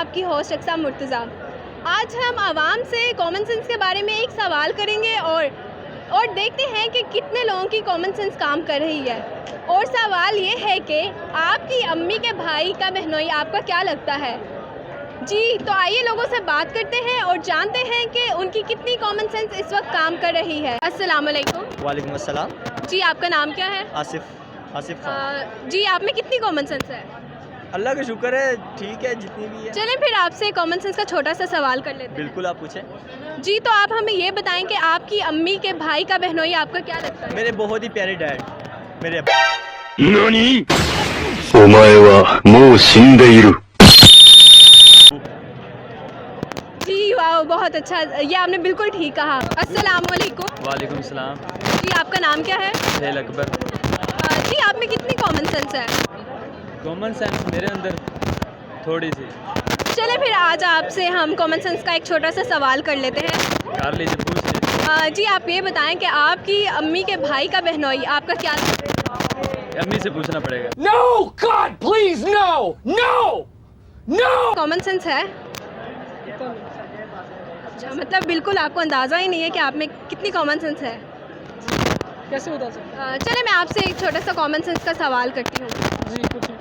आपकी होस्ट अक्सा मुर्तज़ा। आज हम आवाम से कॉमन सेंस के बारे में एक सवाल करेंगे और देखते हैं कि कितने लोगों की कॉमन सेंस काम कर रही है। और सवाल ये है कि आपकी अम्मी के भाई का बहनोई आपका क्या लगता है? जी, तो आइए लोगों से बात करते हैं और जानते हैं कि उनकी कितनी कॉमन सेंस इस वक्त काम कर रही है। अस्सलाम वालेकुम। वालेकुम अस्सलाम। जी, आपका नाम क्या है? आसिफ खान। जी, आप में कितनी कॉमन सेंस है? अल्लाह का शुक्र है, ठीक है जितनी भी है। चलें फिर आपसे कॉमन सेंस का छोटा सा सवाल कर लेते हैं। बिल्कुल, आप पूछें। जी, तो आप हमें ये बताएं कि आपकी अम्मी के भाई का बहनोई आपका क्या लगता है? मेरे बहुत ही प्यारे डैड, मेरे नानी? お前はもう死んでいる。 जी वाह, बहुत अच्छा, ये आपने बिल्कुल ठीक कहा। अस्सलाम वालेकुम। वालेकुम सलाम। जी, आपका नाम क्या है? खेल अकबर। जी, आप में कितनी कॉमन सेंस है? कॉमन सेंस मेरे अंदर थोड़ी सी। चले फिर आज आपसे हम कॉमन सेंस का एक छोटा सा सवाल कर लेते हैं। कर लीजिए, पूछ लीजिए। जी, आप ये बताएं कि आपकी अम्मी के भाई का बहनोई आपका क्या लगता है? अम्मी से पूछना पड़ेगा। No, God, please, no, no, no. Common sense है? अच्छा, मतलब बिल्कुल आपको अंदाज़ा ही नहीं है कि आप में कितनी कॉमन सेंस है। कैसे बता सकते? चले मैं आपसे एक छोटा सा कॉमन सेंस का सवाल करती हूँ। जी पूछिए।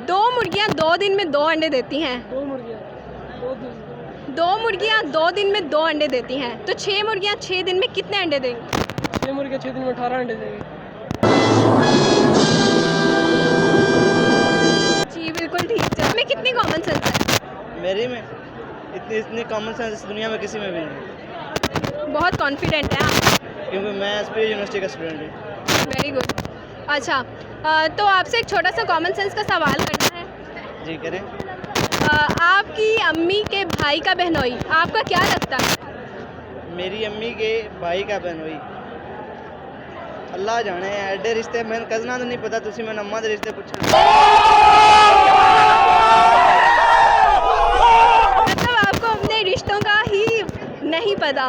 2 मुर्गियाँ 2 दिन में 2 अंडे देती हैं। 2 मुर्गियाँ 2 दिन 2 मुर्गियाँ 2 दिन में 2 अंडे देती हैं, तो 6 मुर्गियाँ 6 दिन में कितने अंडे देंगी? 6 मुर्गियाँ 6 दिन में 18 अंडे देंगे। जी बिल्कुल ठीक है। में कितनी कॉमन सेंस है? मेरी में इतनी कॉमन सेंस इस दुनिया में किसी में भी नहीं, बहुत कॉन्फिडेंट है आप। क्योंकि मैं एसपी यूनिवर्सिटी का स्टूडेंट हूँ। Very good. अच्छा, तो आपसे एक छोटा सा कॉमन सेंस का सवाल करना है। जी करें। आपकी अम्मी के भाई का बहनोई आपका क्या लगता है? मेरी अम्मी के भाई का बहनोई अल्लाह जाने एडे रिश्ते मैंने कजना तो नहीं पता, तुसी मैंने अम्मा के रिश्ते पूछा। मतलब आपको अपने रिश्तों का ही नहीं पता।